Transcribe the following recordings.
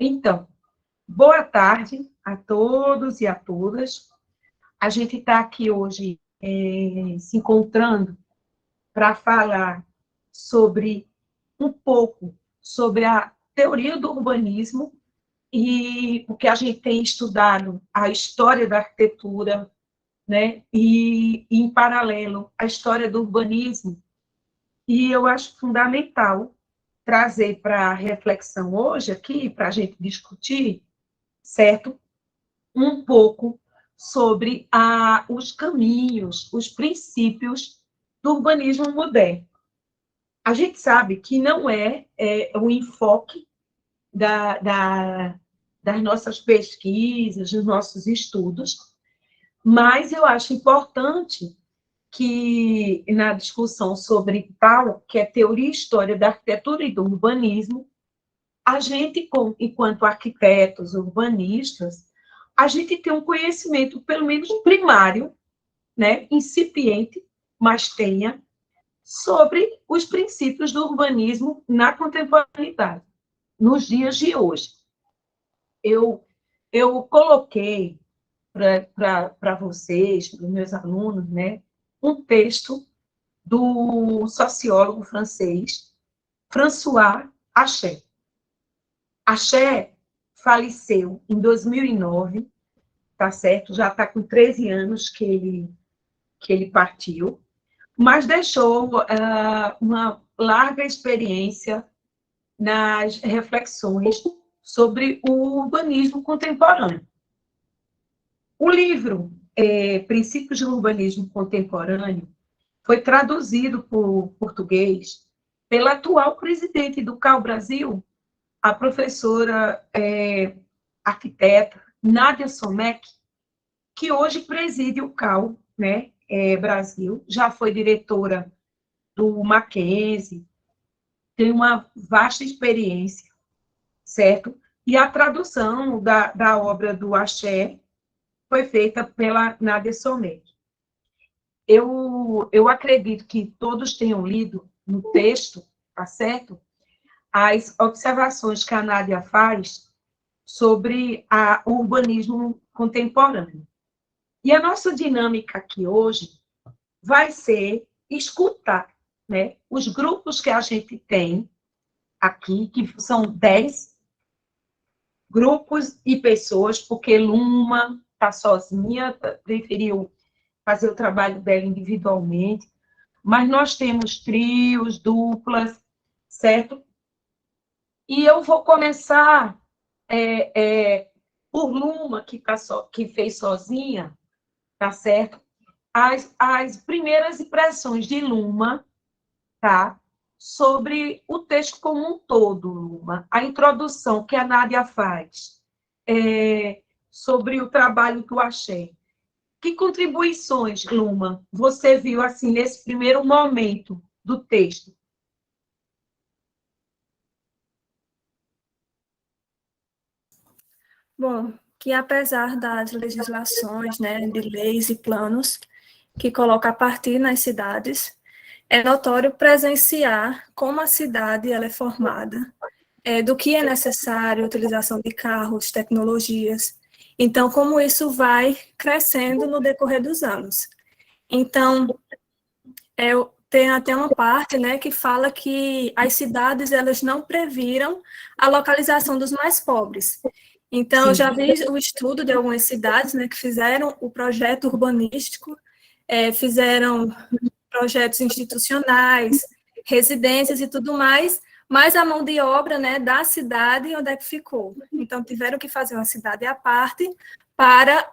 Então, boa tarde a todos e a todas. A gente está aqui hoje se encontrando para falar sobre um pouco sobre a teoria do urbanismo e o que a gente tem estudado, a história da arquitetura, né? E em paralelo, a história do urbanismo. E eu acho fundamental trazer para a reflexão hoje aqui, para a gente discutir, certo? Um pouco sobre os caminhos, os princípios do urbanismo moderno. A gente sabe que não é o enfoque das nossas pesquisas, dos nossos estudos, mas eu acho importante que, na discussão sobre tal, que é teoria e história da arquitetura e do urbanismo, a gente, enquanto arquitetos, urbanistas, a gente tem um conhecimento, pelo menos primário, né, incipiente, mas tenha, sobre os princípios do urbanismo na contemporaneidade, nos dias de hoje. Eu coloquei para vocês, para os meus alunos, né, um texto do sociólogo francês François Aché. Aché faleceu em 2009, tá certo? Já está com 13 anos que ele partiu, mas deixou uma larga experiência nas reflexões sobre o urbanismo contemporâneo. O livro Princípios do Urbanismo Contemporâneo foi traduzido para o português pela atual presidente do CAU Brasil, a professora arquiteta Nádia Sommek, que hoje preside o CAU, né, Brasil, já foi diretora do Mackenzie, tem uma vasta experiência, certo? E a tradução da obra do Aché foi feita pela Nádia Sommek. Eu acredito que todos tenham lido no texto, tá certo? As observações que a Nádia faz sobre o urbanismo contemporâneo. E a nossa dinâmica aqui hoje vai ser escutar, né, os grupos que a gente tem aqui, que são 10 grupos e pessoas, porque Luma está sozinha, preferiu fazer o trabalho dela individualmente, mas nós temos trios, duplas, certo? E eu vou começar por Luma, que fez sozinha, tá certo? As primeiras impressões de Luma, tá? Sobre o texto como um todo, Luma. A introdução que a Nádia faz sobre o trabalho do Aché. Que contribuições, Luma, você viu assim nesse primeiro momento do texto? Bom, que apesar das legislações, né, de leis e planos que coloca a partir nas cidades, é notório presenciar como a cidade ela é formada, do que é necessário, utilização de carros, tecnologias. Então, como isso vai crescendo no decorrer dos anos. Então, tem até uma parte, né, que fala que as cidades elas não previram a localização dos mais pobres. Então, Sim. Eu já vi o estudo de algumas cidades, né, que fizeram o projeto urbanístico, fizeram projetos institucionais, residências e tudo mais, mas a mão de obra, né, da cidade, onde é que ficou? Então, tiveram que fazer uma cidade à parte para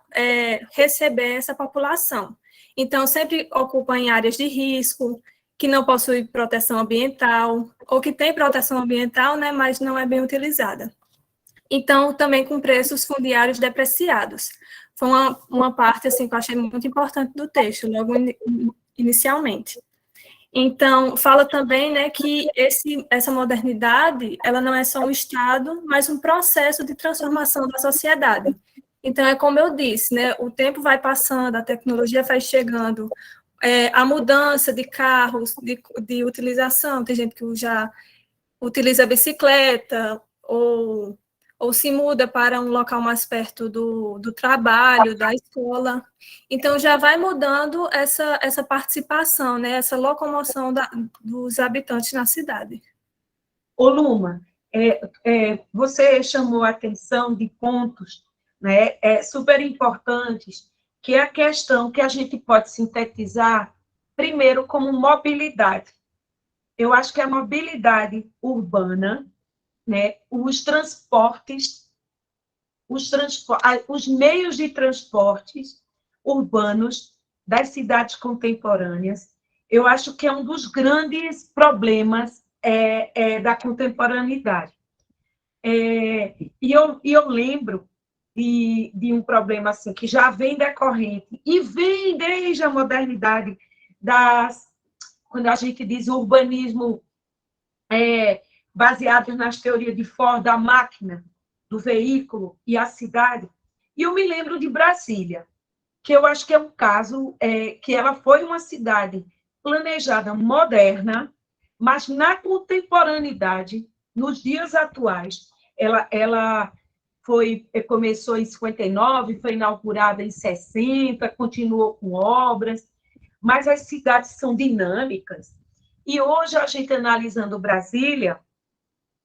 receber essa população. Então, sempre ocupam em áreas de risco, que não possuem proteção ambiental, ou que tem proteção ambiental, né, mas não é bem utilizada. Então, também com preços fundiários depreciados. Foi uma parte assim, que eu achei muito importante do texto, logo inicialmente. Então, fala também, né, que essa modernidade ela não é só um estado, mas um processo de transformação da sociedade. Então, é como eu disse, né? O tempo vai passando, a tecnologia vai chegando, a mudança de carros, de utilização, tem gente que já utiliza a bicicleta, ou se muda para um local mais perto do trabalho, da escola. Então, já vai mudando essa participação, né? Essa locomoção dos habitantes na cidade. Ô, Luma, você chamou a atenção de pontos, né, super importantes, que é a questão que a gente pode sintetizar, primeiro, como mobilidade. Eu acho que a mobilidade urbana, né, os meios de transportes urbanos das cidades contemporâneas, eu acho que é um dos grandes problemas da contemporaneidade. E eu lembro de um problema assim, que já vem decorrente, e vem desde a modernidade, quando a gente diz urbanismo baseado nas teorias de Ford, da máquina, do veículo e a cidade. E eu me lembro de Brasília, que eu acho que é um caso que ela foi uma cidade planejada, moderna, mas na contemporaneidade, nos dias atuais, ela começou em 59, foi inaugurada em 60, continuou com obras, mas as cidades são dinâmicas. E hoje, a gente analisando Brasília,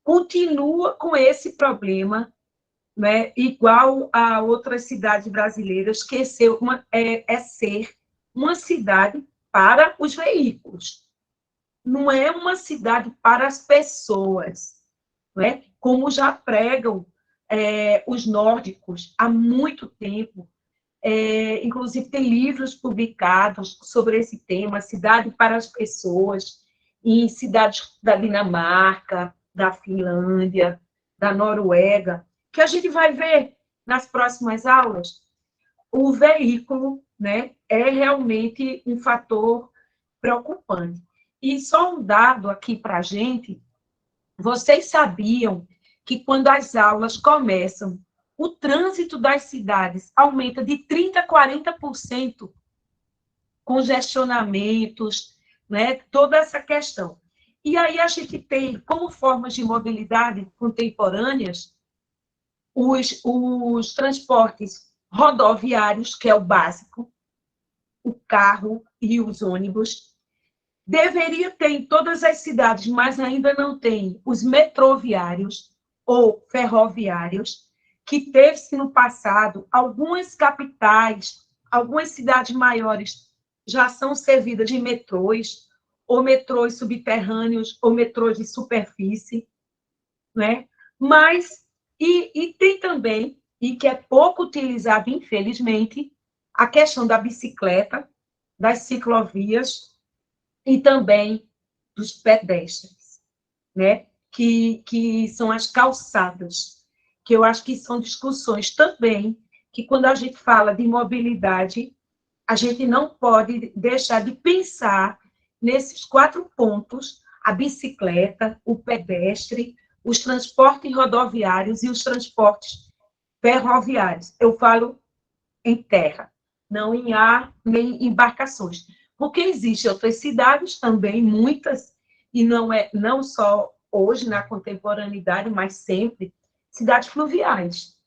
continua com esse problema, né, igual a outras cidades brasileiras, que ser uma cidade para os veículos. Não é uma cidade para as pessoas, né? Como já pregam os nórdicos há muito tempo. Inclusive, tem livros publicados sobre esse tema, cidade para as pessoas, em cidades da Dinamarca, da Finlândia, da Noruega, que a gente vai ver nas próximas aulas. O veículo, né, é realmente um fator preocupante. E só um dado aqui para a gente: vocês sabiam que quando as aulas começam, o trânsito das cidades aumenta de 30% a 40%, congestionamentos, né, toda essa questão. E aí a gente tem, como formas de mobilidade contemporâneas, os transportes rodoviários, que é o básico, o carro e os ônibus. Deveria ter em todas as cidades, mas ainda não tem, os metroviários ou ferroviários, que teve-se no passado, algumas capitais, algumas cidades maiores já são servidas de metrôs, ou metrôs subterrâneos, ou metrôs de superfície, né? Mas, e tem também, e que é pouco utilizado, infelizmente, a questão da bicicleta, das ciclovias e também dos pedestres, né? Que são as calçadas, que eu acho que são discussões também, que quando a gente fala de mobilidade, a gente não pode deixar de pensar nesses 4 pontos: a bicicleta, o pedestre, os transportes rodoviários e os transportes ferroviários. Eu falo em terra, não em ar nem em embarcações, porque existem outras cidades também, muitas, e não só hoje na contemporaneidade, mas sempre, cidades fluviais,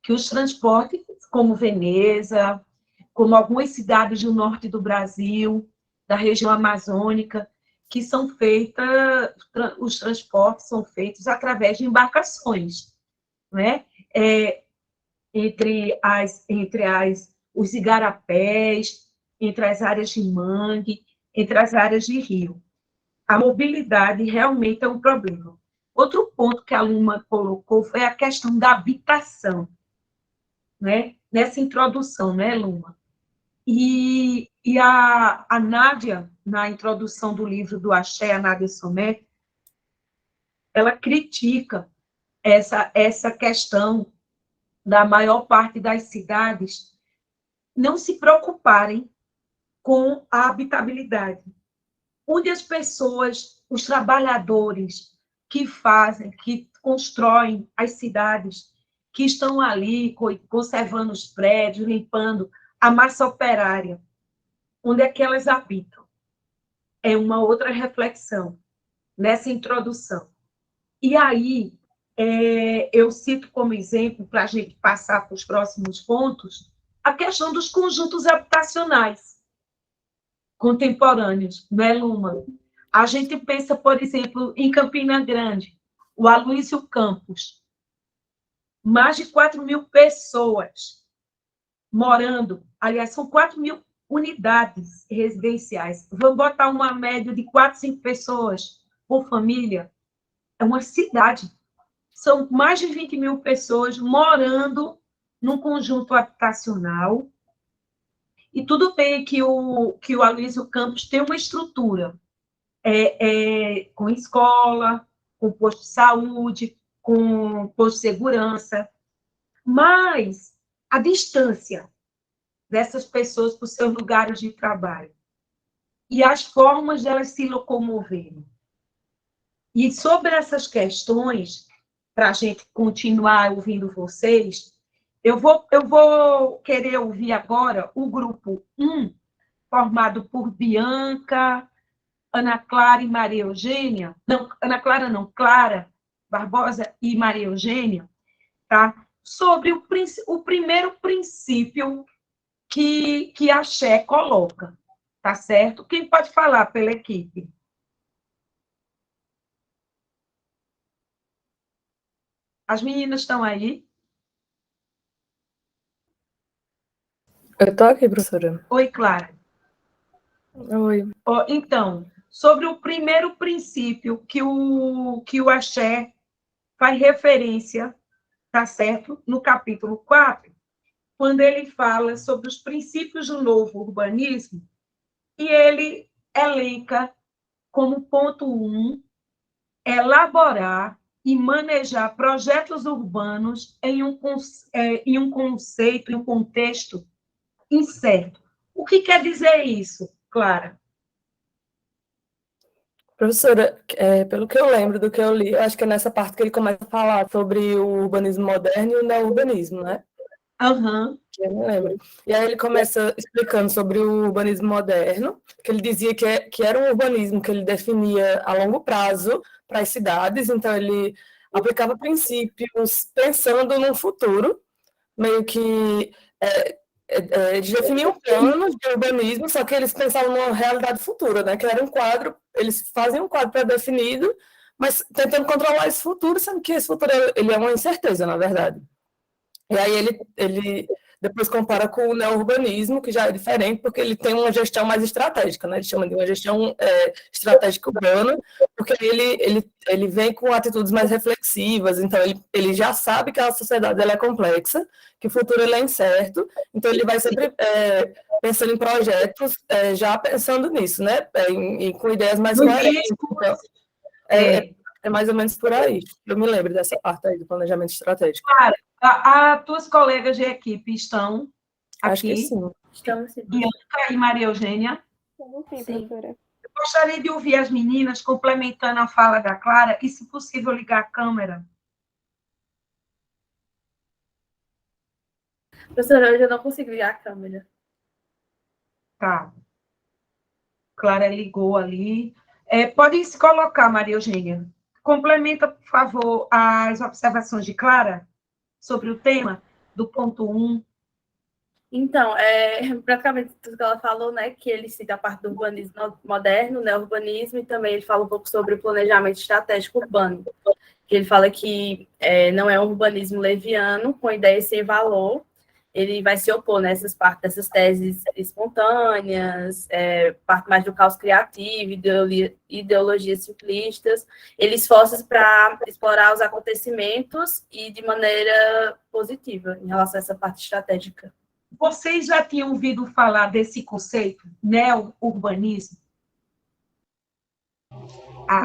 que os transportes, como Veneza, como algumas cidades do norte do Brasil, da região amazônica, que são feitas, os transportes são feitos através de embarcações, né? Os igarapés, entre as áreas de mangue, entre as áreas de rio. A mobilidade realmente é um problema. Outro ponto que a Luma colocou foi a questão da habitação, né? Nessa introdução, né, Luma? E a Nádia, na introdução do livro do Axé, a Nádia Somé, ela critica essa questão da maior parte das cidades não se preocuparem com a habitabilidade, onde as pessoas, os trabalhadores que constroem as cidades, que estão ali conservando os prédios, limpando a massa operária, onde é que elas habitam? É uma outra reflexão nessa introdução. E aí, eu cito como exemplo, para a gente passar para os próximos pontos, a questão dos conjuntos habitacionais contemporâneos, não é, Luma? A gente pensa, por exemplo, em Campina Grande, o Aloysio Campos, mais de 4.000 pessoas morando, aliás, são 4.000 unidades residenciais. Vamos botar uma média de 4, 5 pessoas por família. É uma cidade. São mais de 20.000 pessoas morando num conjunto habitacional. E tudo bem que o Aloysio Campos tem uma estrutura com escola, com posto de saúde, com posto de segurança, mas a distância dessas pessoas para os seus lugares de trabalho e as formas delas se locomoverem. E sobre essas questões, para a gente continuar ouvindo vocês, eu vou querer ouvir agora o grupo 1, formado por Bianca, Ana Clara e Maria Eugênia. Não, Ana Clara não, Clara Barbosa e Maria Eugênia, tá? Sobre o primeiro princípio que a Xé coloca, tá certo? Quem pode falar pela equipe? As meninas estão aí? Eu estou aqui, professora. Oi, Clara. Oi. Então, sobre o primeiro princípio que o Axé faz referência, tá certo? No capítulo 4, quando ele fala sobre os princípios do novo urbanismo, e ele elenca como ponto 1, elaborar e manejar projetos urbanos em um conceito, em um contexto incerto. O que quer dizer isso, Clara? Professora, pelo que eu lembro do que eu li, eu acho que é nessa parte que ele começa a falar sobre o urbanismo moderno e o neurbanismo, né? Aham. Eu não lembro. E aí ele começa explicando sobre o urbanismo moderno, que ele dizia que era um urbanismo que ele definia a longo prazo para as cidades, então ele aplicava princípios pensando num futuro, meio que eles definiam planos de urbanismo, só que eles pensavam numa realidade futura, né? Que era um quadro, eles fazem um quadro pré-definido, mas tentando controlar esse futuro, sendo que esse futuro ele é uma incerteza, na verdade. E aí ele depois compara com o neourbanismo, que já é diferente, porque ele tem uma gestão mais estratégica, né? Ele chama de uma gestão estratégica urbana, porque ele vem com atitudes mais reflexivas, então ele já sabe que a sociedade ela é complexa, que o futuro ele é incerto, então ele vai sempre pensando em projetos, já pensando nisso, né? Com ideias mais coerentes. Então, é mais ou menos por aí. Eu me lembro dessa parte aí do planejamento estratégico. Claro. As tuas colegas de equipe estão aqui? Acho que sim. Estamos sim. Bianca e Maria Eugênia? Sim, professora. Eu gostaria de ouvir as meninas complementando a fala da Clara e, se possível, ligar a câmera. Professora, hoje eu não consigo ligar a câmera. Tá. Clara ligou ali. Podem se colocar, Maria Eugênia. Complementa, por favor, as observações de Clara sobre o tema do ponto 1. Então, praticamente tudo que ela falou, né, que ele cita a parte do urbanismo moderno, né, urbanismo, e também ele fala um pouco sobre o planejamento estratégico urbano, que ele fala que não é um urbanismo leviano, com ideias sem valor, ele vai se opor nessas partes dessas teses espontâneas, parte mais do caos criativo, ideologias simplistas, ele esforça para explorar os acontecimentos e de maneira positiva em relação a essa parte estratégica. Vocês já tinham ouvido falar desse conceito, neo-urbanismo?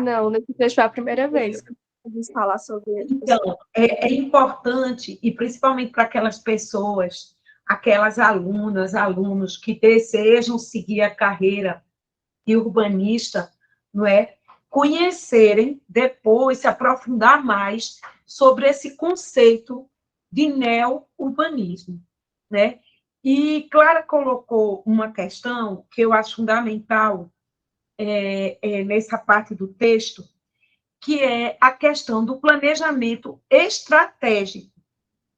Não, nesse trecho foi a primeira vez que eu ouvi falar sobre ele. Então, é importante, e principalmente para aquelas pessoas, aquelas alunas, alunos que desejam seguir a carreira de urbanista, não é? Conhecerem depois, se aprofundar mais sobre esse conceito de neo-urbanismo, né? E Clara colocou uma questão que eu acho fundamental nessa parte do texto, que é a questão do planejamento estratégico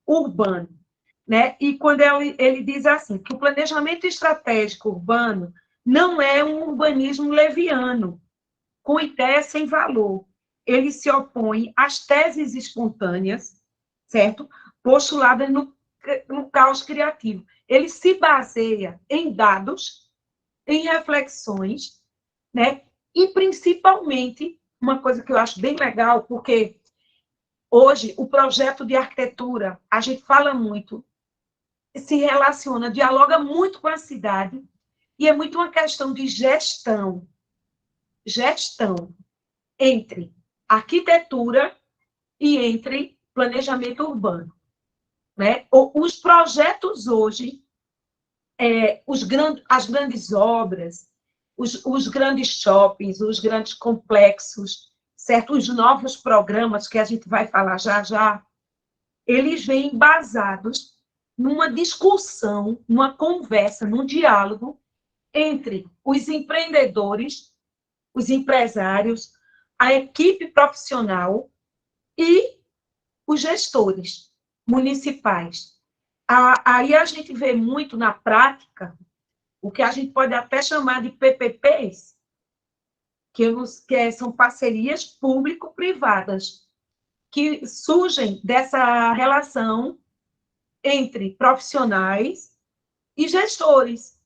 urbano, né? E quando ele diz assim, que o planejamento estratégico urbano não é um urbanismo leviano, com ideia sem valor. Ele se opõe às teses espontâneas, certo? Postuladas no caos criativo. Ele se baseia em dados, em reflexões, né? E, principalmente, uma coisa que eu acho bem legal, porque hoje o projeto de arquitetura, a gente fala muito, se relaciona, dialoga muito com a cidade, e é muito uma questão de gestão entre arquitetura e entre planejamento urbano, né? Os projetos hoje, as grandes obras, os grandes shoppings, os grandes complexos, certo? Os novos programas que a gente vai falar já, eles vêm embasados numa discussão, numa conversa, num diálogo entre os empreendedores, os empresários, a equipe profissional e os gestores municipais. Aí a gente vê muito na prática o que a gente pode até chamar de PPPs, que são parcerias público-privadas, que surgem dessa relação entre profissionais e gestores,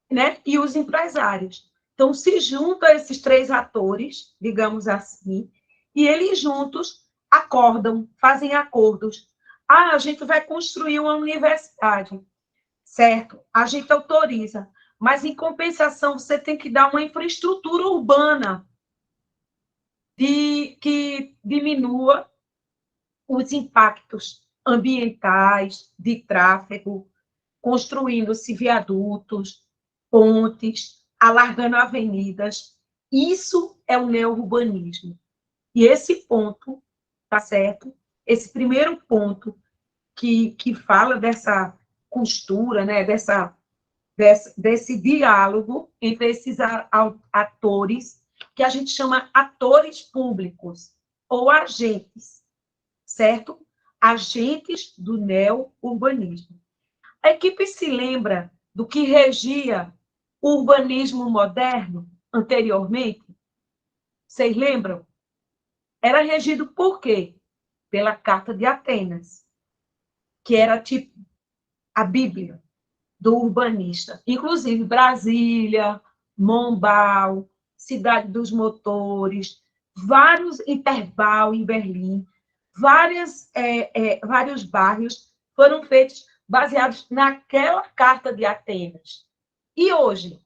né? E os empresários. Então, se juntam esses três atores, digamos assim, e eles juntos acordam, fazem acordos. A gente vai construir uma universidade, certo? A gente autoriza, mas, em compensação, você tem que dar uma infraestrutura urbana que diminua os impactos ambientais, de tráfego, construindo-se viadutos, pontes, alargando avenidas. Isso é o neo-urbanismo. E esse ponto, tá certo? Esse primeiro ponto que fala dessa costura, né? Desse diálogo entre esses atores, que a gente chama atores públicos, ou agentes, certo? Agentes do neo-urbanismo. A equipe se lembra do que regia o urbanismo moderno anteriormente? Vocês lembram? Era regido por quê? Pela Carta de Atenas, que era tipo a Bíblia do urbanista. Inclusive Brasília, Mombau, Cidade dos Motores, vários Interbau em Berlim, vários bairros foram feitos baseados naquela Carta de Atenas. E hoje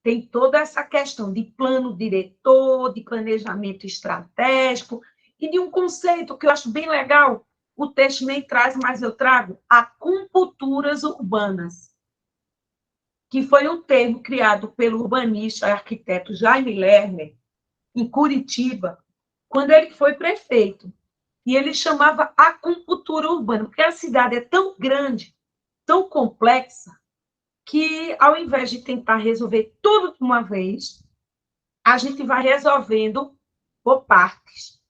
tem toda essa questão de plano diretor, de planejamento estratégico e de um conceito que eu acho bem legal, o texto nem traz, mas eu trago, acupunturas urbanas, que foi um termo criado pelo urbanista e arquiteto Jaime Lerner, em Curitiba, quando ele foi prefeito. E ele chamava acupuntura urbana, porque a cidade é tão grande, tão complexa, que, ao invés de tentar resolver tudo de uma vez, a gente vai resolvendo por partes,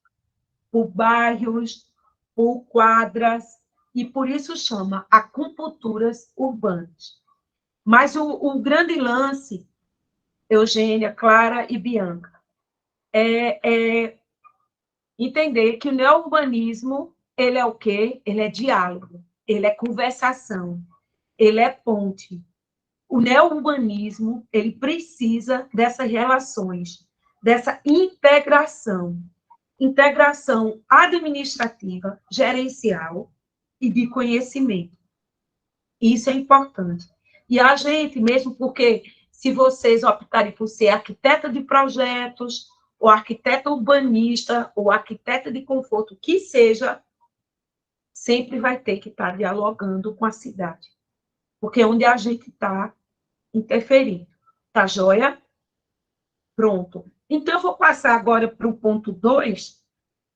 por bairros, por quadras, e por isso chama acupunturas urbanas. Mas o grande lance, Eugênia, Clara e Bianca, é entender que o neo-urbanismo, ele é o quê? Ele é diálogo, ele é conversação, ele é ponte. O neo-urbanismo, ele precisa dessas relações, dessa integração administrativa, gerencial e de conhecimento. Isso é importante. E a gente, mesmo porque, se vocês optarem por ser arquiteta de projetos, ou arquiteta urbanista, ou arquiteta de conforto, que seja, sempre vai ter que estar dialogando com a cidade. Porque é onde a gente está interferindo. Tá joia? Pronto. Então, eu vou passar agora para o ponto 2,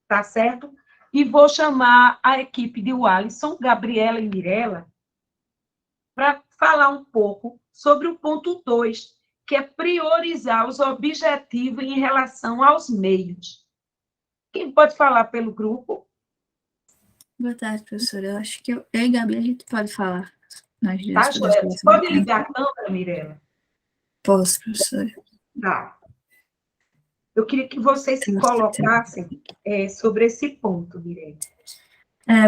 tá certo? e vou chamar a equipe de Walisson, Gabriela e Mirella, para falar um pouco sobre o ponto 2, que é priorizar os objetivos em relação aos meios. Quem pode falar pelo grupo? Boa tarde, professora. Eu acho que eu e Gabi, a gente pode falar. Nós Tá, duas Joel? podemos Pode falar. ligar a câmera, Mirella? Posso, professora. Tá. Eu queria que vocês se colocassem sobre esse ponto, Mirella.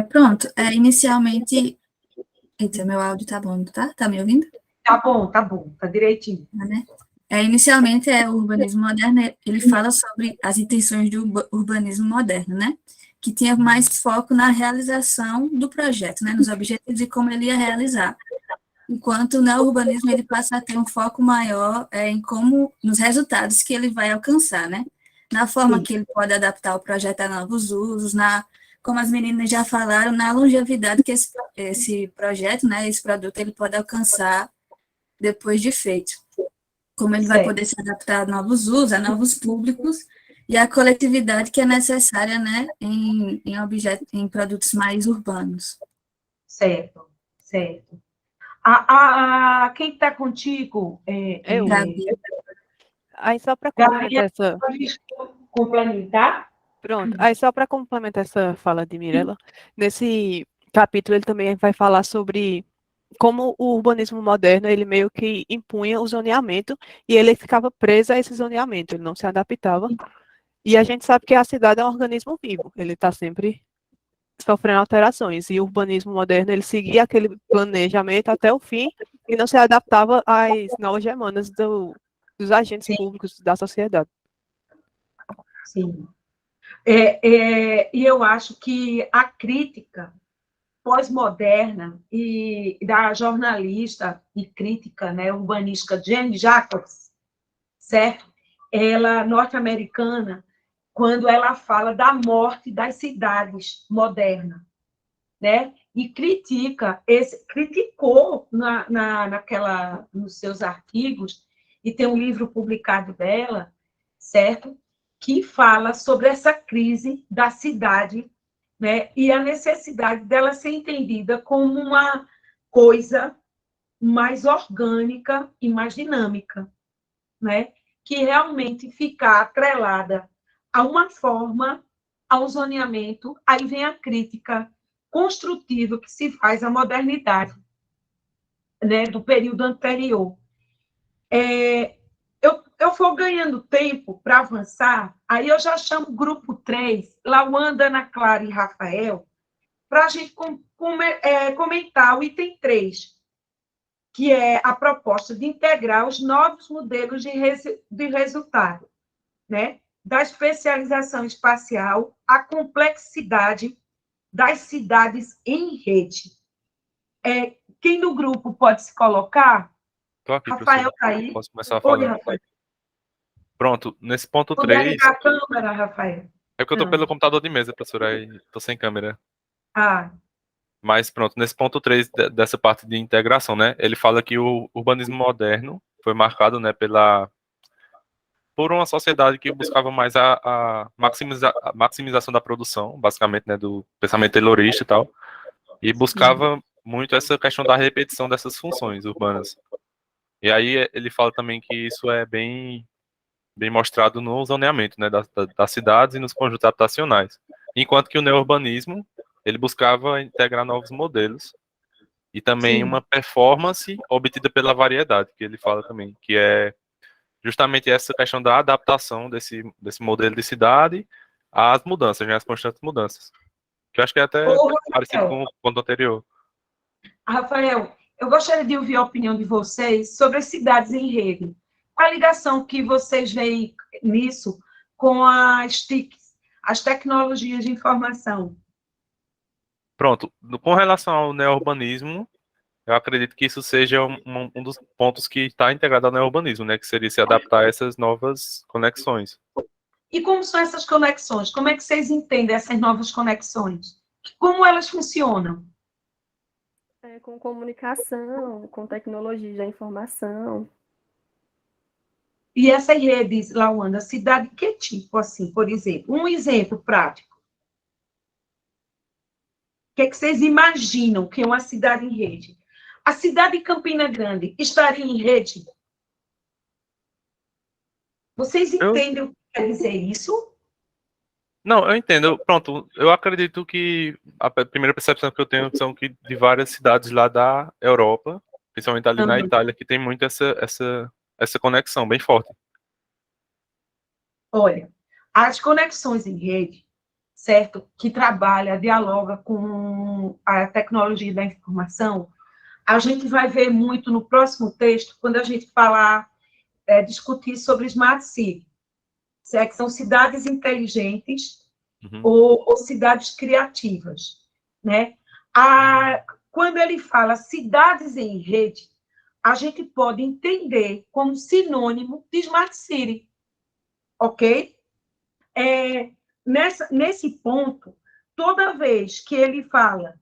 Pronto. Inicialmente... Eita, meu áudio tá bom, tá? Tá me ouvindo? Tá bom, tá direitinho. Né? Inicialmente, o urbanismo moderno, ele fala sobre as intenções do urbanismo moderno, né? Que tinha mais foco na realização do projeto, né? Nos objetivos e como ele ia realizar. Enquanto o neourbanismo, ele passa a ter um foco maior em como, nos resultados que ele vai alcançar, né? Na forma Sim. que ele pode adaptar o projeto a novos usos, como as meninas já falaram, na longevidade que esse projeto, né, esse produto, ele pode alcançar depois de feito. Como ele vai poder se adaptar a novos usos, a novos públicos, e a coletividade que é necessária, né, em produtos mais urbanos. Certo. Quem está contigo? Eu. Gabi. Aí só para complementar essa... Complementar? Pronto. Aí só para complementar essa fala de Mirella, nesse capítulo ele também vai falar sobre como o urbanismo moderno, ele meio que impunha o zoneamento e ele ficava preso a esse zoneamento, ele não se adaptava. E a gente sabe que a cidade é um organismo vivo, ele está sempre sofrendo alterações. E o urbanismo moderno, ele seguia aquele planejamento até o fim e não se adaptava às novas demandas dos agentes públicos da sociedade. Sim. E eu acho que a crítica pós-moderna e da jornalista e crítica, né, urbanística Jane Jacobs, certo? Ela, norte-americana, quando ela fala da morte das cidades modernas, né? E criticou nos seus artigos, e tem um livro publicado dela, certo? Que fala sobre essa crise da cidade, né? E a necessidade dela ser entendida como uma coisa mais orgânica e mais dinâmica, né? Que realmente ficar atrelada a uma forma, ao zoneamento, aí vem a crítica construtiva que se faz à modernidade, né, do período anterior. Eu vou ganhando tempo para avançar, aí eu já chamo o grupo 3, Lawanda, Ana Clara e Rafael, para a gente comentar o item 3, que é a proposta de integrar os novos modelos de resultado, né? Da especialização espacial à complexidade das cidades em rede. Quem do grupo pode se colocar? Estou aqui, Rafael professor. está aí. Posso começar a Oi, falar? Rafael. Pronto, nesse ponto Puder 3... ligar a câmera, Rafael. É porque eu estou pelo computador de mesa, professora, aí estou sem câmera. Mas pronto, nesse ponto 3 dessa parte de integração, né? Ele fala que o urbanismo moderno foi marcado, né, por uma sociedade que buscava mais a maximização da produção, basicamente, né, do pensamento taylorista e tal, e buscava muito essa questão da repetição dessas funções urbanas. E aí ele fala também que isso é bem mostrado no zoneamento, né, das cidades e nos conjuntos habitacionais. Enquanto que o neourbanismo, ele buscava integrar novos modelos e também uma performance obtida pela variedade, que ele fala também, que é justamente essa questão da adaptação desse modelo de cidade às mudanças, né, às constantes mudanças. Que eu acho que é até parecido com o ponto anterior. Rafael, eu gostaria de ouvir a opinião de vocês sobre as cidades em rede. Qual a ligação que vocês veem nisso com as TICs, as tecnologias de informação? Pronto, com relação ao neourbanismo, eu acredito que isso seja um dos pontos que está integrado ao neourbanismo, né, que seria se adaptar a essas novas conexões. E como são essas conexões? Como é que vocês entendem essas novas conexões? Como elas funcionam? Com comunicação, com tecnologia da informação. E essas redes, Lawanda, cidade, que tipo, assim, por exemplo? Um exemplo prático. que é que vocês imaginam que é uma cidade em rede? A cidade de Campina Grande estaria em rede? Vocês entendem o que quer dizer isso? Não, eu entendo. Pronto, eu acredito que a primeira percepção que eu tenho são que de várias cidades lá da Europa, principalmente ali na Itália, que tem muito essa conexão bem forte. Olha, as conexões em rede, certo? Que trabalha, dialoga com a tecnologia da informação, a gente vai ver muito no próximo texto, quando a gente falar, discutir sobre Smart City, certo? Que são cidades inteligentes ou cidades criativas, né? Quando ele fala cidades em rede, a gente pode entender como sinônimo de Smart City, ok? Nesse ponto, toda vez que ele fala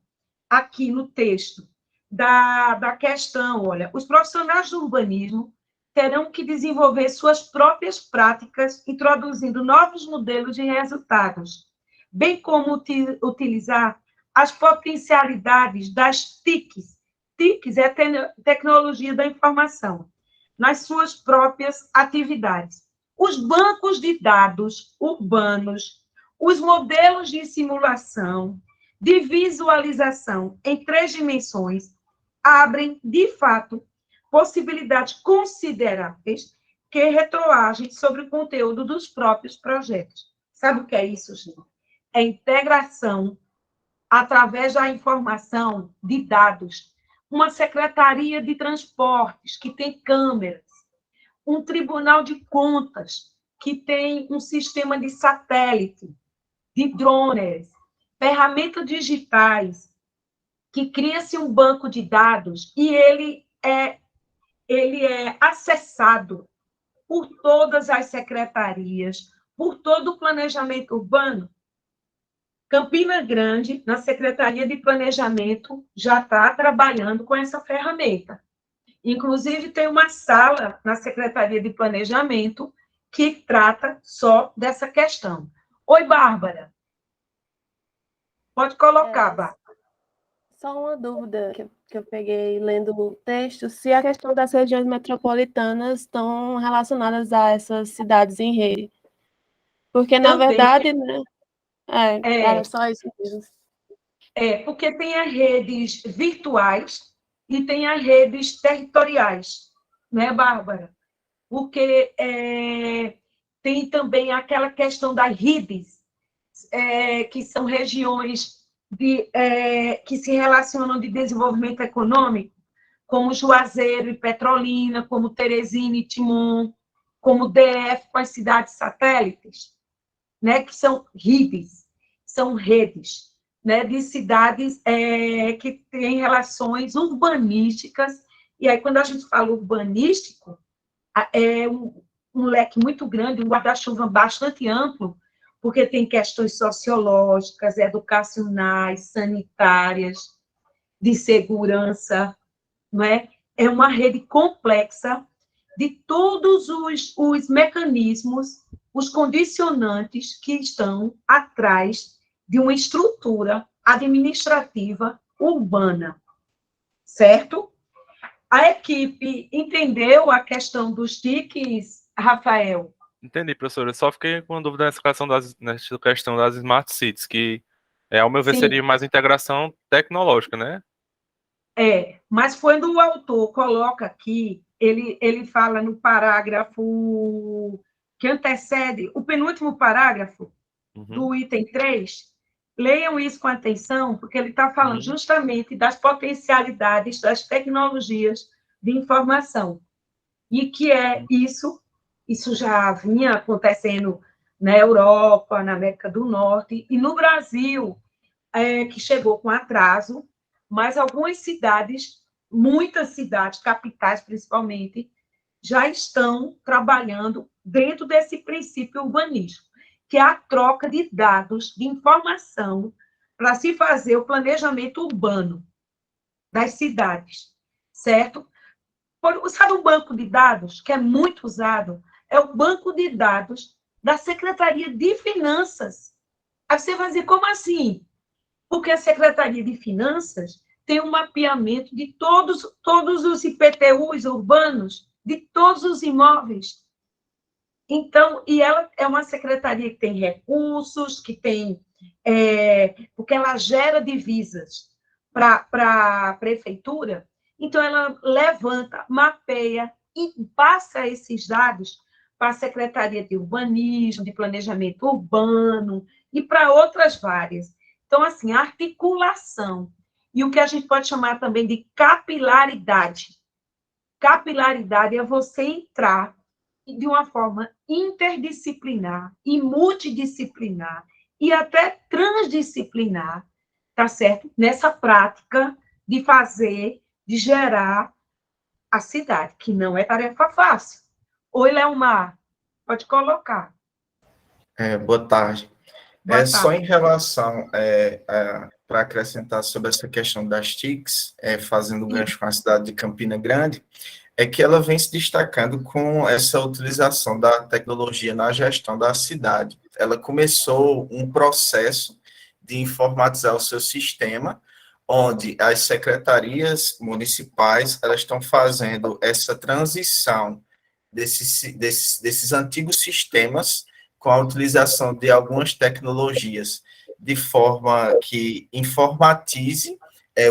aqui no texto da questão, olha, os profissionais do urbanismo terão que desenvolver suas próprias práticas, introduzindo novos modelos de resultados, bem como utilizar as potencialidades das TICs. TICs é tecnologia da informação, nas suas próprias atividades. Os bancos de dados urbanos, os modelos de simulação, de visualização em 3 dimensões, abrem, de fato, possibilidades consideráveis que retroagem sobre o conteúdo dos próprios projetos. Sabe o que é isso, gente? É integração através da informação de dados. Uma secretaria de transportes que tem câmeras, um tribunal de contas que tem um sistema de satélite, de drones, ferramentas digitais, que cria-se um banco de dados e ele é acessado por todas as secretarias, por todo o planejamento urbano. Campina Grande, na Secretaria de Planejamento, já está trabalhando com essa ferramenta. Inclusive, tem uma sala na Secretaria de Planejamento que trata só dessa questão. Oi, Bárbara. Pode colocar, Bárbara. Só uma dúvida que eu peguei lendo o texto, se a questão das regiões metropolitanas estão relacionadas a essas cidades em rede. Porque, na verdade, né? Era só isso mesmo. Porque tem as redes virtuais e tem as redes territoriais, né, Bárbara? Porque tem também aquela questão das RIDs, que são regiões que se relacionam de desenvolvimento econômico, como Juazeiro e Petrolina, como Teresina e Timon, como DF com as cidades satélites, né, que são RIDs, são redes, né, de cidades que têm relações urbanísticas, e aí, quando a gente fala urbanístico, é um leque muito grande, um guarda-chuva bastante amplo, porque tem questões sociológicas, educacionais, sanitárias, de segurança, não é? É uma rede complexa de todos os mecanismos, os condicionantes que estão atrás de uma estrutura administrativa urbana, certo? A equipe entendeu a questão dos TICs, Rafael? Entendi, professora. Eu só fiquei com dúvida nessa questão das Smart Cities, que, ao meu ver, Sim. seria mais integração tecnológica, né? Mas quando o autor coloca aqui, ele fala no parágrafo que antecede, o penúltimo parágrafo do item 3, leiam isso com atenção, porque ele está falando justamente das potencialidades das tecnologias de informação. E que isso já vinha acontecendo na Europa, na América do Norte, e no Brasil, que chegou com atraso, mas algumas cidades, muitas cidades, capitais principalmente, já estão trabalhando dentro desse princípio urbanístico, que é a troca de dados, de informação, para se fazer o planejamento urbano das cidades, certo? Sabe o banco de dados, que é muito usado? É o banco de dados da Secretaria de Finanças. Aí você vai dizer, como assim? Porque a Secretaria de Finanças tem um mapeamento de todos os IPTUs urbanos, de todos os imóveis. Então, e ela é uma secretaria que tem recursos, que tem... porque ela gera divisas para a prefeitura, então ela levanta, mapeia e passa esses dados para a Secretaria de Urbanismo, de Planejamento Urbano e para outras várias. Então, assim, a articulação e o que a gente pode chamar também de capilaridade. Capilaridade é você entrar de uma forma interdisciplinar e multidisciplinar e até transdisciplinar, tá certo? Nessa prática de fazer, de gerar a cidade, que não é tarefa fácil. Oi, Leomar, pode colocar. Boa tarde. Boa tarde. Só em relação, para acrescentar sobre essa questão das TICs, fazendo gancho com a cidade de Campina Grande, é que ela vem se destacando com essa utilização da tecnologia na gestão da cidade. Ela começou um processo de informatizar o seu sistema, onde as secretarias municipais elas estão fazendo essa transição desses antigos sistemas com a utilização de algumas tecnologias, de forma que informatize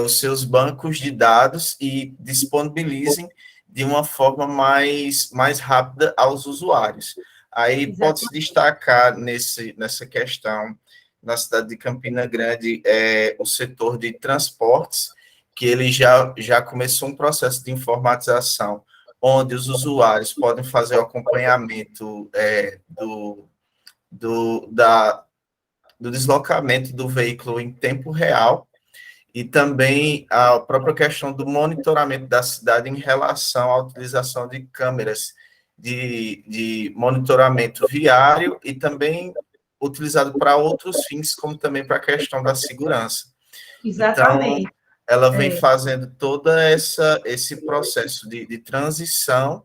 os seus bancos de dados e disponibilizem de uma forma mais rápida aos usuários. Aí pode-se destacar nessa questão, na cidade de Campina Grande, o setor de transportes, que ele já começou um processo de informatização, onde os usuários podem fazer o acompanhamento do deslocamento do veículo em tempo real, e também a própria questão do monitoramento da cidade em relação à utilização de câmeras de monitoramento viário e também utilizado para outros fins, como também para a questão da segurança. Exatamente. Então, ela vem fazendo todo esse processo de transição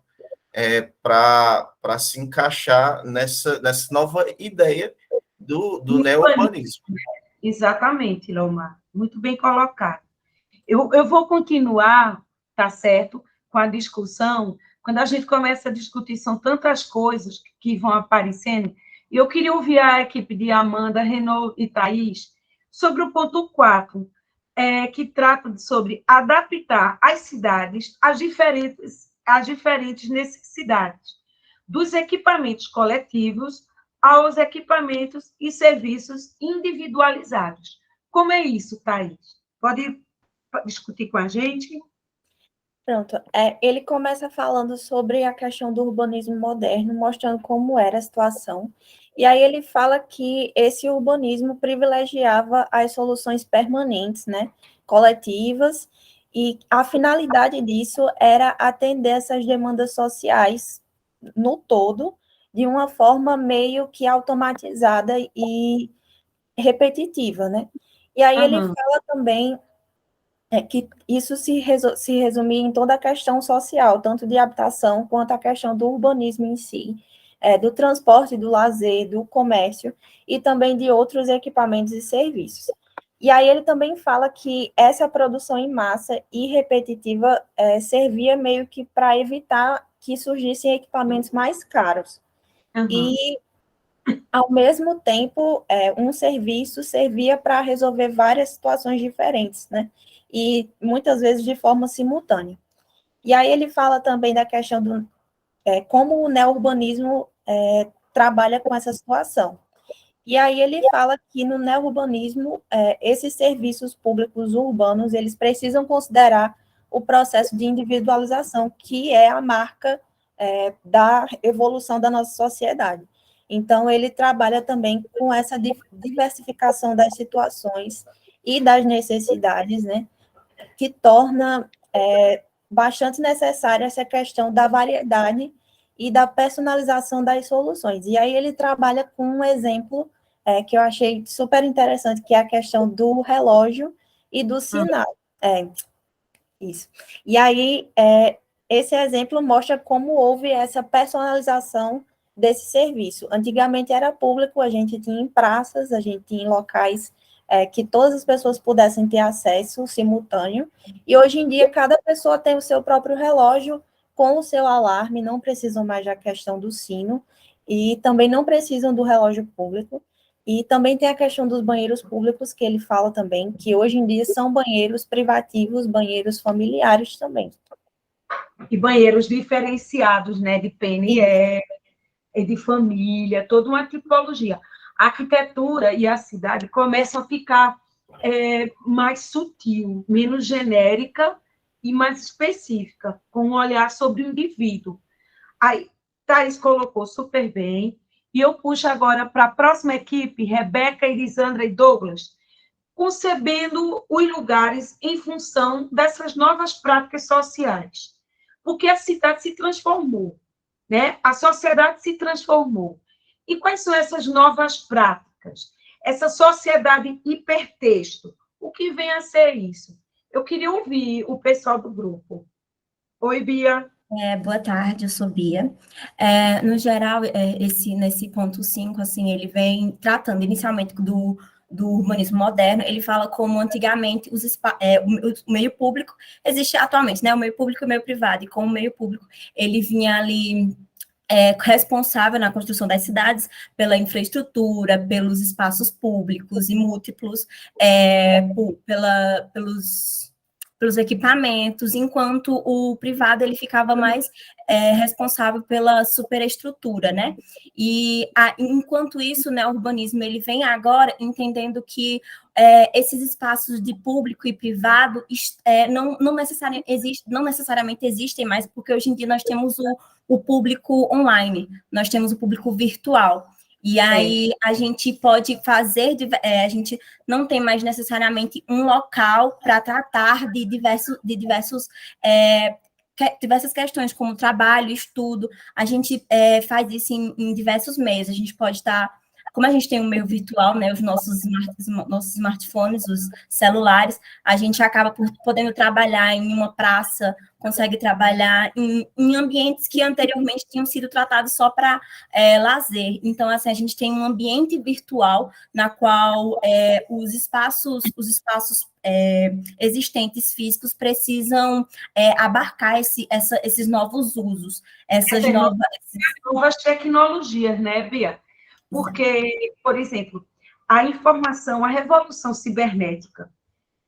para se encaixar nessa nova ideia do neourbanismo. Exatamente, Leomar. Muito bem colocado. Eu vou continuar, tá certo, com a discussão. Quando a gente começa a discutir, são tantas coisas que vão aparecendo. E eu queria ouvir a equipe de Amanda, Renault e Thaís sobre o ponto 4, que trata sobre adaptar as cidades às diferentes necessidades, dos equipamentos coletivos aos equipamentos e serviços individualizados. Como é isso, Thaís? Pode discutir com a gente? Pronto. Ele começa falando sobre a questão do urbanismo moderno, mostrando como era a situação. E aí ele fala que esse urbanismo privilegiava as soluções permanentes, né, coletivas, e a finalidade disso era atender essas demandas sociais no todo, de uma forma meio que automatizada e repetitiva, né? E aí ele fala também que isso se resumia em toda a questão social, tanto de habitação quanto a questão do urbanismo em si, do transporte, do lazer, do comércio e também de outros equipamentos e serviços. E aí ele também fala que essa produção em massa e repetitiva servia meio que para evitar que surgissem equipamentos mais caros. E, ao mesmo tempo, um serviço servia para resolver várias situações diferentes, né? E muitas vezes de forma simultânea. E aí ele fala também da questão do como o neourbanismo trabalha com essa situação. E aí ele fala que no neourbanismo, esses serviços públicos urbanos, eles precisam considerar o processo de individualização, que é a marca da evolução da nossa sociedade. Então, ele trabalha também com essa diversificação das situações e das necessidades, né, que torna bastante necessária essa questão da variedade e da personalização das soluções. E aí ele trabalha com um exemplo que eu achei super interessante, que é a questão do relógio e do sinal. Isso. E aí, esse exemplo mostra como houve essa personalização desse serviço. Antigamente era público, a gente tinha em praças, a gente tinha em locais que todas as pessoas pudessem ter acesso simultâneo, e hoje em dia cada pessoa tem o seu próprio relógio com o seu alarme, não precisam mais da questão do sino, e também não precisam do relógio público, e também tem a questão dos banheiros públicos, que ele fala também, que hoje em dia são banheiros privativos, banheiros familiares também. E banheiros diferenciados, né, de PNE, de família, toda uma tipologia. A arquitetura e a cidade começam a ficar mais sutil, menos genérica e mais específica, com um olhar sobre o indivíduo. Aí, Thais colocou super bem, e eu puxo agora para a próxima equipe, Rebeca, Elisandra e Douglas, concebendo os lugares em função dessas novas práticas sociais. Porque a cidade se transformou, né? A sociedade se transformou. E quais são essas novas práticas? Essa sociedade hipertexto. O que vem a ser isso? Eu queria ouvir o pessoal do grupo. Oi, Bia. Boa tarde, eu sou Bia. No geral, nesse ponto 5, assim, ele vem tratando inicialmente do urbanismo moderno. Ele fala como antigamente o meio público existe atualmente, né? O meio público e o meio privado, e como o meio público ele vinha ali responsável na construção das cidades pela infraestrutura, pelos espaços públicos e múltiplos, pelos equipamentos, enquanto o privado ele ficava mais responsável pela superestrutura, né? E enquanto isso, né, o urbanismo ele vem agora entendendo que esses espaços de público e privado não necessariamente existem mais, porque hoje em dia nós temos o público online, nós temos o público virtual. E aí a gente pode fazer, a gente não tem mais necessariamente um local para tratar de diversas questões, como trabalho, estudo. A gente faz isso em diversos meios. A gente pode estar, como a gente tem um meio virtual, né, os nossos smartphones, os celulares, a gente acaba podendo trabalhar em uma praça, consegue trabalhar em ambientes que anteriormente tinham sido tratados só para lazer. Então, assim, a gente tem um ambiente virtual na qual os espaços existentes físicos precisam abarcar esses novos usos, essas novas tecnologias, né, Bia? Porque, por exemplo, a informação, a revolução cibernética,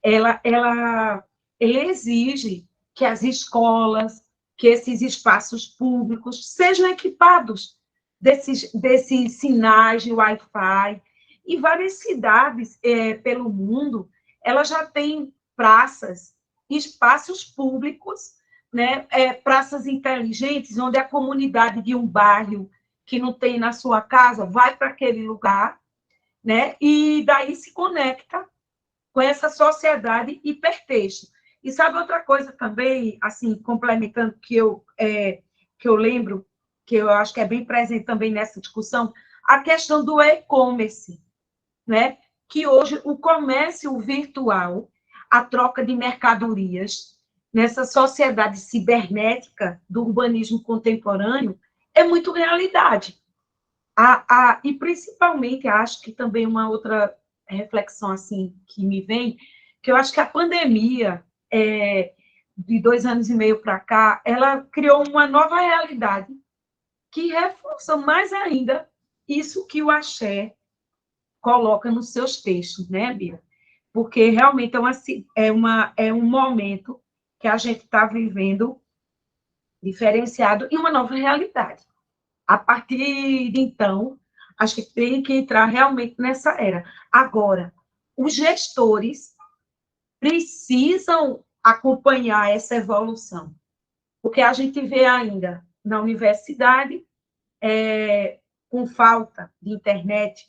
ela exige que as escolas, que esses espaços públicos sejam equipados desses sinais de Wi-Fi. E várias cidades pelo mundo, elas já têm praças, espaços públicos, né? Praças inteligentes, onde a comunidade de um bairro que não tem na sua casa vai para aquele lugar, né? E daí se conecta com essa sociedade hipertexto. E sabe outra coisa também, assim, complementando, que eu lembro, que eu acho que é bem presente também nessa discussão, a questão do e-commerce, né? Que hoje o comércio virtual, a troca de mercadorias, nessa sociedade cibernética do urbanismo contemporâneo, é muito realidade. E principalmente, acho que também uma outra reflexão assim que me vem, que eu acho que a pandemia de 2 anos e meio para cá, ela criou uma nova realidade que reforça mais ainda isso que o Axé coloca nos seus textos, né, Bia? Porque realmente é um momento que a gente está vivendo diferenciado e uma nova realidade. A partir de então, acho que tem que entrar realmente nessa era. Agora, os gestores precisam acompanhar essa evolução, porque a gente vê ainda na universidade, com falta de internet,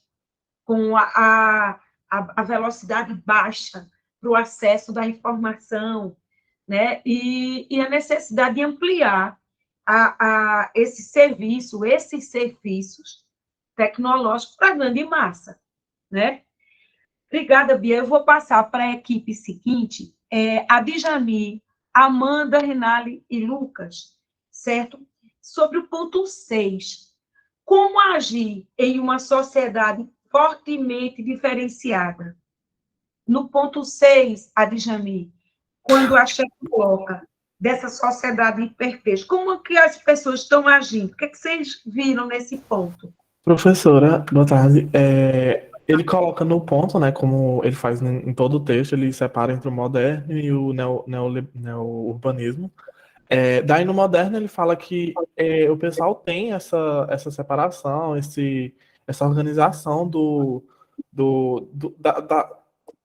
com a velocidade baixa para o acesso da informação, né? E a necessidade de ampliar esses serviços tecnológicos para a grande massa, né? Obrigada, Bia. Eu vou passar para a equipe seguinte, a Djamil, Amanda, Renale e Lucas, certo? Sobre o ponto 6. Como agir em uma sociedade fortemente diferenciada? no ponto 6, Adjamir, quando a chefe coloca dessa sociedade imperfeita, como que as pessoas estão agindo? O que vocês viram nesse ponto? Professora, boa tarde. Ele coloca no ponto, né, como ele faz em todo o texto, ele separa entre o moderno e o neo-urbanismo. Daí no moderno ele fala que o pessoal tem essa separação, essa organização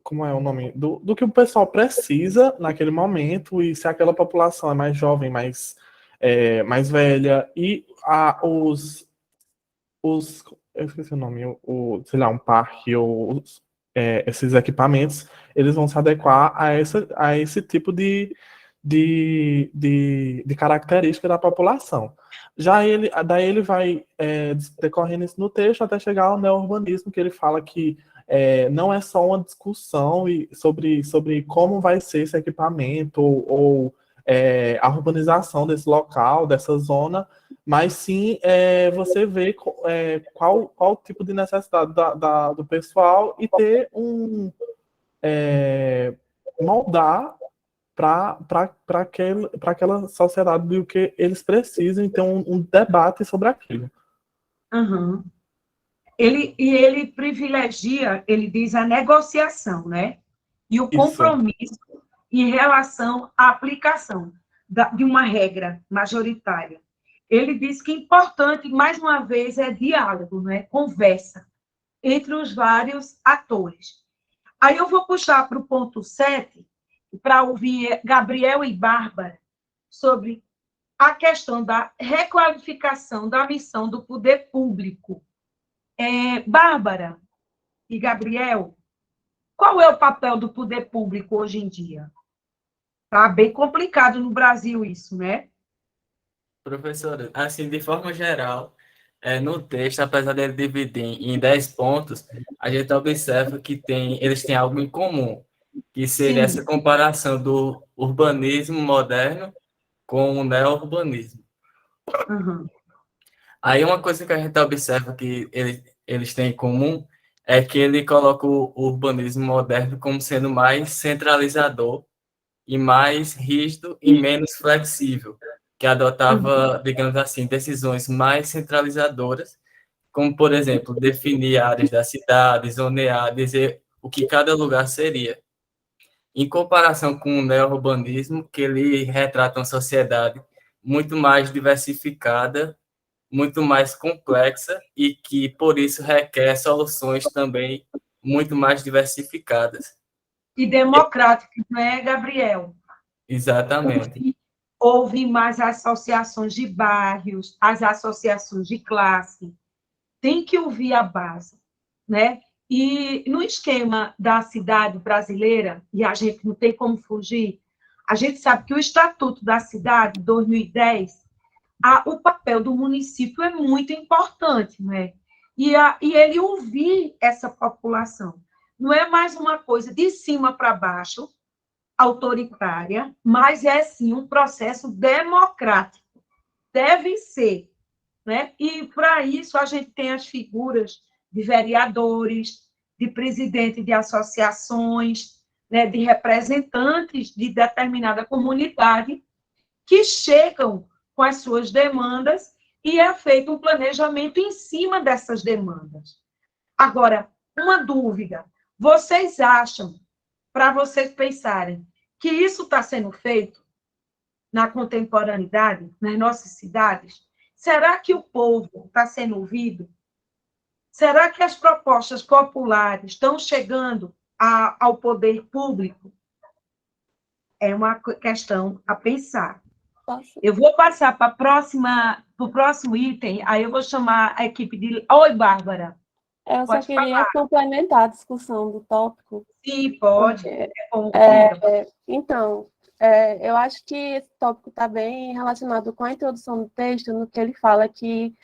como é o nome? Do que o pessoal precisa naquele momento, e se aquela população é mais jovem, mais velha, e eu esqueci o nome, sei lá, um parque ou esses equipamentos, eles vão se adequar a esse tipo de característica da população. Daí ele vai decorrendo isso no texto até chegar ao neo-urbanismo, que ele fala que não é só uma discussão sobre como vai ser esse equipamento ou a urbanização desse local, dessa zona, mas sim você vê qual o tipo de necessidade do pessoal e ter moldar para aquela sociedade do que eles precisam, então um debate sobre aquilo. Uhum. Ele privilegia, ele diz, a negociação, né? E o compromisso em relação à aplicação de uma regra majoritária. Ele diz que importante, mais uma vez, é diálogo, né? Conversa entre os vários atores. Aí eu vou puxar para o ponto 7, para ouvir Gabriel e Bárbara sobre a questão da requalificação da missão do poder público. Bárbara e Gabriel, qual é o papel do poder público hoje em dia? Tá bem complicado no Brasil isso, né? Professora, assim, de forma geral, no texto, apesar dele dividir em 10 pontos, a gente observa que eles têm algo em comum, que seria essa comparação do urbanismo moderno com o neo-urbanismo. Uhum. Aí uma coisa que a gente observa que eles têm em comum é que ele coloca o urbanismo moderno como sendo mais centralizador e mais rígido e menos flexível, que adotava, digamos assim, decisões mais centralizadoras, como, por exemplo, definir áreas da cidade, zonear, dizer o que cada lugar seria. Em comparação com o neo-urbanismo, que ele retrata uma sociedade muito mais diversificada, muito mais complexa e que, por isso, requer soluções também muito mais diversificadas. E democráticas, né, Gabriel? Exatamente. Houve mais associações de bairros, as associações de classe. Tem que ouvir a base, né? E no esquema da cidade brasileira, e a gente não tem como fugir, a gente sabe que o Estatuto da Cidade, 2010, o papel do município é muito importante, né? E ele ouvir essa população. Não é mais uma coisa de cima para baixo, autoritária, mas é, sim, um processo democrático. Deve ser, né? E, para isso, a gente tem as figuras de vereadores, de presidente de associações, né? De representantes de determinada comunidade que chegam com as suas demandas e é feito um planejamento em cima dessas demandas. Agora, uma dúvida. Vocês acham, para vocês pensarem, que isso está sendo feito na contemporaneidade, nas nossas cidades? Será que o povo está sendo ouvido? Será que as propostas populares estão chegando ao poder público? É uma questão a pensar. Eu vou passar para o próximo item, aí eu vou chamar a equipe de... Oi, Bárbara. Eu só queria complementar a discussão do tópico. Sim, pode. Então, eu acho que esse tópico está bem relacionado com a introdução do texto, no que ele fala que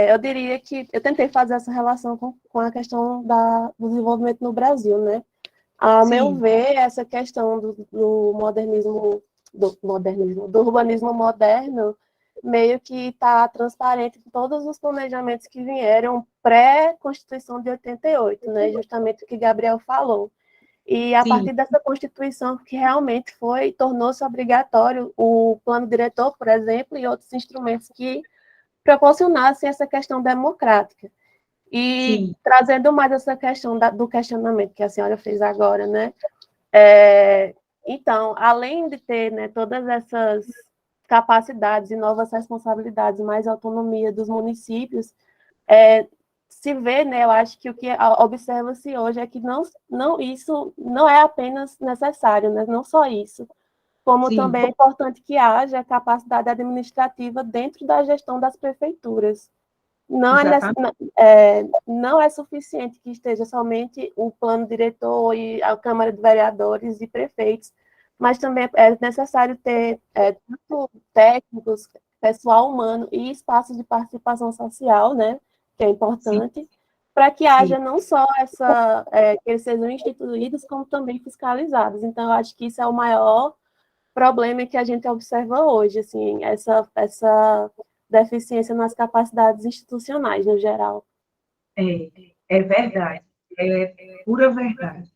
eu diria que eu tentei fazer essa relação com a questão do desenvolvimento no Brasil, né? A meu ver, essa questão do urbanismo moderno, meio que está transparente em todos os planejamentos que vieram pré-Constituição de 88, né? Justamente o que Gabriel falou. E a partir dessa Constituição que realmente tornou-se obrigatório o plano diretor, por exemplo, e outros instrumentos que proporcionassem essa questão democrática. E trazendo mais essa questão do questionamento que a senhora fez agora, né? Então, além de ter, né, todas essas capacidades e novas responsabilidades, mais autonomia dos municípios, se vê, né, eu acho que o que observa-se hoje é que isso não é apenas necessário, né, não só isso, como também é importante que haja capacidade administrativa dentro da gestão das prefeituras. Não é suficiente que esteja somente o plano diretor e a Câmara de Vereadores e prefeitos, mas também é necessário ter tanto técnicos, pessoal humano e espaços de participação social, né, que é importante, para que haja não só que eles sejam instituídos, como também fiscalizados. Então, eu acho que isso é o maior problema que a gente observa hoje, assim, essa deficiência nas capacidades institucionais, no geral. É verdade, é pura verdade.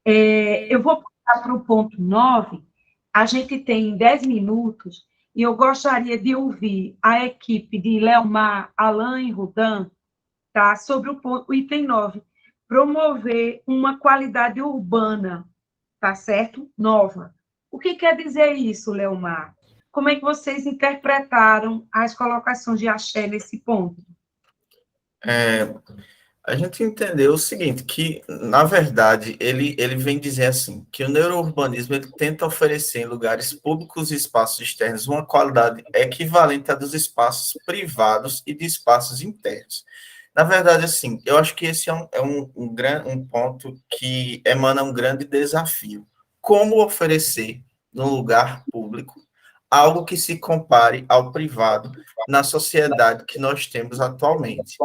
Eu vou passar para o ponto 9, a gente tem 10 minutos, e eu gostaria de ouvir a equipe de Leomar, Alain e Rudan, tá, sobre o item 9, promover uma qualidade urbana, tá certo? Nova. O que quer dizer isso, Leomar? Como é que vocês interpretaram as colocações de Axé nesse ponto? A gente entendeu o seguinte, que, na verdade, ele vem dizer assim, que o neurourbanismo ele tenta oferecer em lugares públicos e espaços externos uma qualidade equivalente à dos espaços privados e de espaços internos. Na verdade, assim, eu acho que esse é um ponto que emana um grande desafio. Como oferecer, no lugar público, algo que se compare ao privado na sociedade que nós temos atualmente,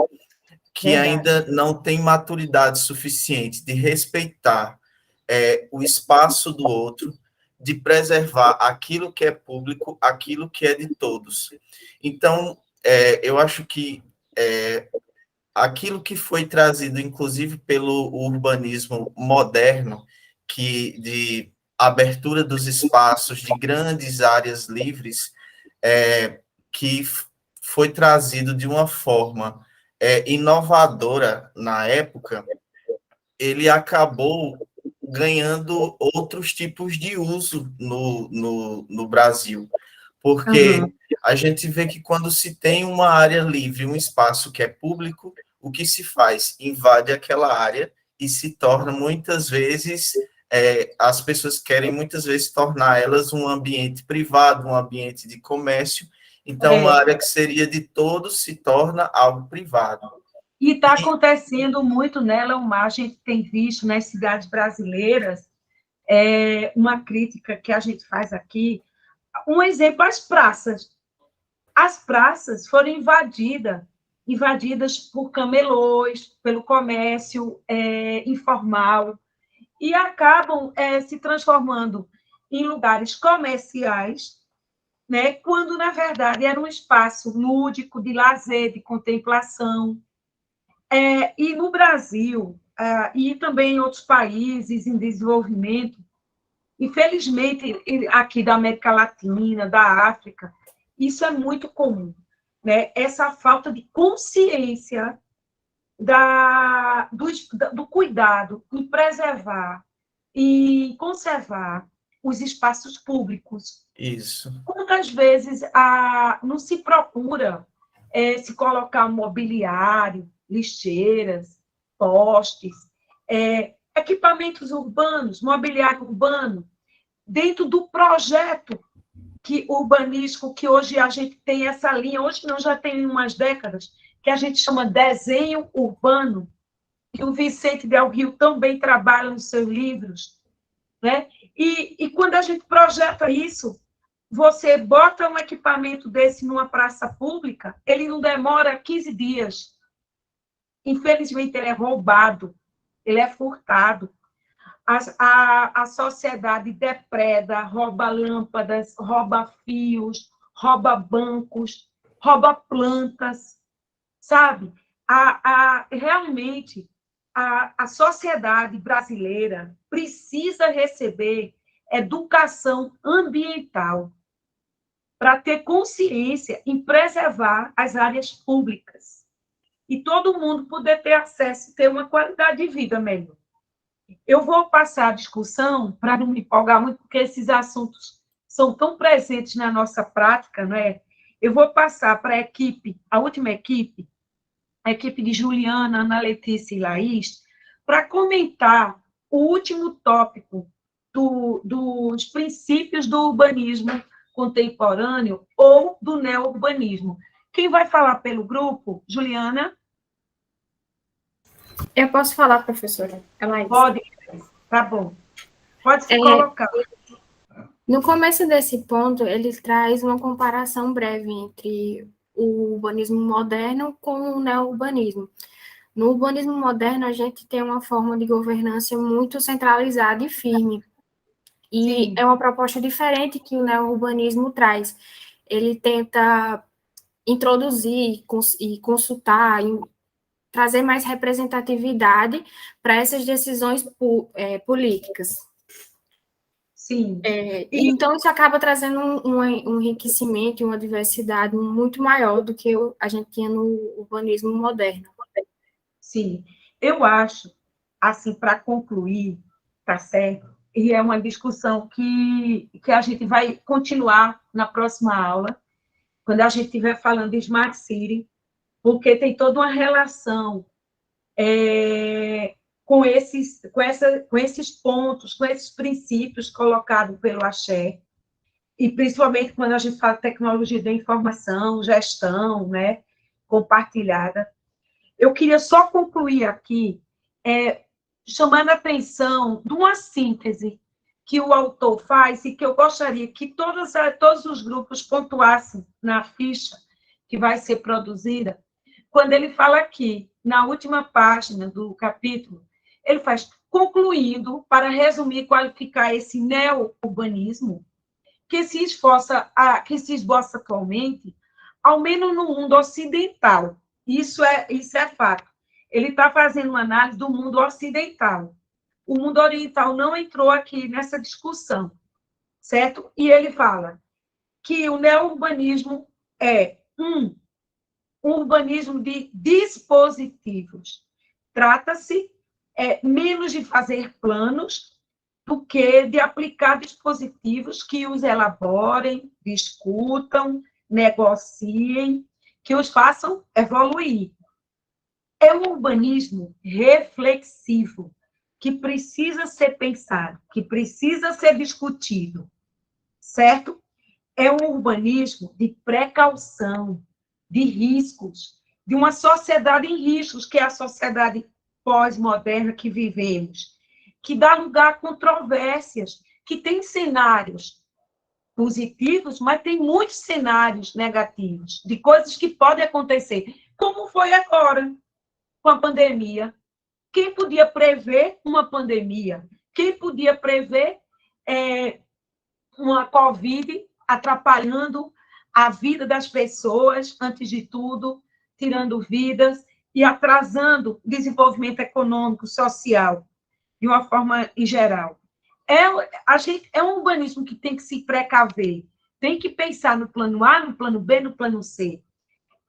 que ainda não tem maturidade suficiente de respeitar o espaço do outro, de preservar aquilo que é público, aquilo que é de todos. Então, eu acho que aquilo que foi trazido, inclusive, pelo urbanismo moderno, de abertura dos espaços, de grandes áreas livres, que foi trazido de uma forma inovadora na época, ele acabou ganhando outros tipos de uso no Brasil, porque a gente vê que quando se tem uma área livre, um espaço que é público, o que se faz? Invade aquela área e se torna, muitas vezes, as pessoas querem, muitas vezes, tornar elas um ambiente privado, um ambiente de comércio. Então, uma área que seria de todos se torna algo privado. E está acontecendo muito, né, Leomar? A gente tem visto nas cidades brasileiras uma crítica que a gente faz aqui. Um exemplo, as praças. As praças foram invadidas por camelôs, pelo comércio informal, e acabam se transformando em lugares comerciais, né, quando, na verdade, era um espaço lúdico, de lazer, de contemplação. E no Brasil, e também em outros países em desenvolvimento, infelizmente, aqui da América Latina, da África, isso é muito comum, né? Essa falta de consciência do cuidado em preservar e conservar os espaços públicos. Isso. Quantas vezes não se procura se colocar um mobiliário, lixeiras, postes, equipamentos urbanos, mobiliário urbano, dentro do projeto urbanístico que hoje a gente tem essa linha, hoje não, já tem umas décadas, que a gente chama desenho urbano, que o Vicente Del Rio também trabalha nos seus livros, né? E quando a gente projeta isso, você bota um equipamento desse numa praça pública, ele não demora 15 dias. Infelizmente, ele é roubado, ele é furtado. A sociedade depreda, rouba lâmpadas, rouba fios, rouba bancos, rouba plantas, sabe? Realmente, a sociedade brasileira precisa receber educação ambiental para ter consciência em preservar as áreas públicas e todo mundo poder ter acesso e ter uma qualidade de vida melhor. Eu vou passar a discussão, para não me empolgar muito, porque esses assuntos são tão presentes na nossa prática, não é? Eu vou passar para a equipe, a última equipe, a equipe de Juliana, Ana Letícia e Laís, para comentar o último tópico dos princípios do urbanismo contemporâneo ou do neo-urbanismo. Quem vai falar pelo grupo? Juliana? Eu posso falar, professora? Pode, tá bom. Pode se colocar. No começo desse ponto, ele traz uma comparação breve entre o urbanismo moderno com o neo-urbanismo. No urbanismo moderno, a gente tem uma forma de governança muito centralizada e firme. E Sim. É uma proposta diferente que o neo-urbanismo traz. Ele tenta introduzir e consultar, trazer mais representatividade para essas decisões políticas. Sim. Então, isso acaba trazendo um enriquecimento e uma diversidade muito maior do que a gente tinha no urbanismo moderno. Sim. Eu acho, assim, para concluir, tá certo? E é uma discussão que a gente vai continuar na próxima aula, quando a gente estiver falando de Smart City, porque tem toda uma relação com esses pontos, com esses princípios colocados pelo Axé, e principalmente quando a gente fala de tecnologia da informação, gestão, né, compartilhada. Eu queria só concluir aqui, chamando a atenção de uma síntese que o autor faz e que eu gostaria que todos os grupos pontuassem na ficha que vai ser produzida, quando ele fala aqui, na última página do capítulo, ele faz, concluindo, para resumir e qualificar esse neo-urbanismo, que se esboça atualmente, ao menos no mundo ocidental. Isso é fato. Ele está fazendo uma análise do mundo ocidental. O mundo oriental não entrou aqui nessa discussão, certo? E ele fala que o neo-urbanismo é um urbanismo de dispositivos. Trata-se menos de fazer planos do que de aplicar dispositivos que os elaborem, discutam, negociem, que os façam evoluir. É um urbanismo reflexivo, que precisa ser pensado, que precisa ser discutido, certo? É um urbanismo de precaução, de riscos, de uma sociedade em riscos, que é a sociedade pós-moderna que vivemos, que dá lugar a controvérsias, que tem cenários positivos, mas tem muitos cenários negativos, de coisas que podem acontecer, como foi agora, com a pandemia. Quem podia prever uma pandemia? Quem podia prever uma Covid atrapalhando a vida das pessoas, antes de tudo, tirando vidas e atrasando o desenvolvimento econômico, social, de uma forma em geral. É um urbanismo que tem que se precaver, tem que pensar no plano A, no plano B, no plano C.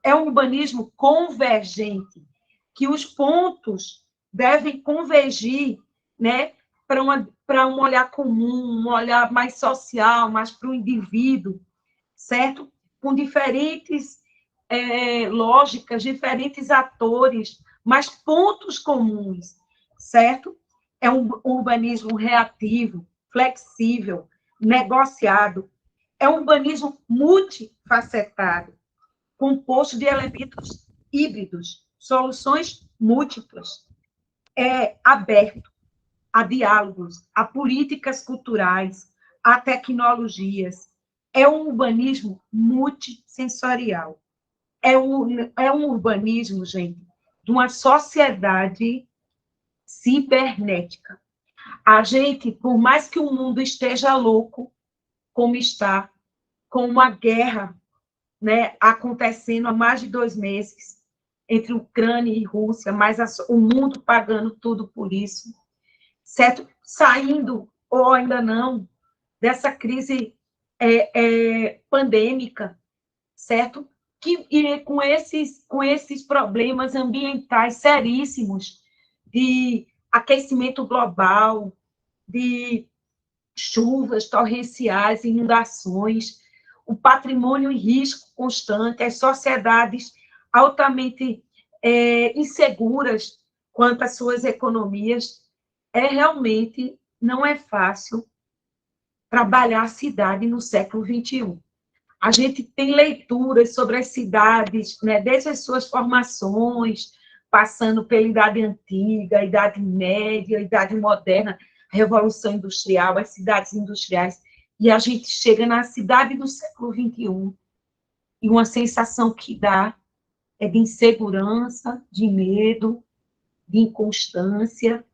É um urbanismo convergente, que os pontos devem convergir, né, para um olhar comum, um olhar mais social, mais para o indivíduo, certo? Com diferentes lógicas, diferentes atores, mas pontos comuns, certo? É um urbanismo reativo, flexível, negociado. É um urbanismo multifacetado, composto de elementos híbridos, soluções múltiplas. É aberto a diálogos, a políticas culturais, a tecnologias. É um urbanismo multissensorial. É um urbanismo, gente, de uma sociedade cibernética. A gente, por mais que o mundo esteja louco, como está, com uma guerra, né, acontecendo há mais de 2 meses, entre Ucrânia e Rússia, mas o mundo pagando tudo por isso, certo? Saindo, ou ainda não, dessa crise pandêmica, certo? E com esses problemas ambientais seríssimos de aquecimento global, de chuvas torrenciais, inundações, o patrimônio em risco constante, as sociedades altamente inseguras quanto às suas economias, realmente não é fácil trabalhar a cidade no século XXI. A gente tem leituras sobre as cidades, né, desde as suas formações, passando pela Idade Antiga, Idade Média, Idade Moderna, Revolução Industrial, as cidades industriais, e a gente chega na cidade do século XXI, e uma sensação que dá é de insegurança, de medo, de inconstância,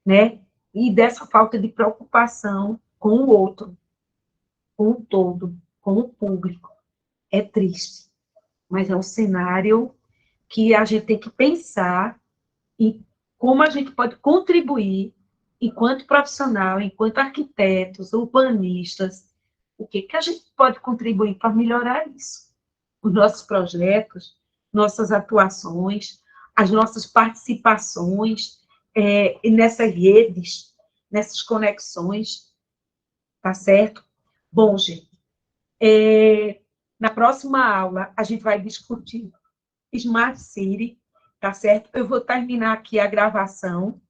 né? E dessa falta de preocupação com o outro, com o todo, com o público. É triste, mas é um cenário que a gente tem que pensar em como a gente pode contribuir enquanto profissional, enquanto arquitetos, urbanistas, o que a gente pode contribuir para melhorar isso? Os nossos projetos, nossas atuações, as nossas participações nessas redes, nessas conexões, tá certo? Bom, gente, na próxima aula a gente vai discutir Smart City, tá certo? Eu vou terminar aqui a gravação,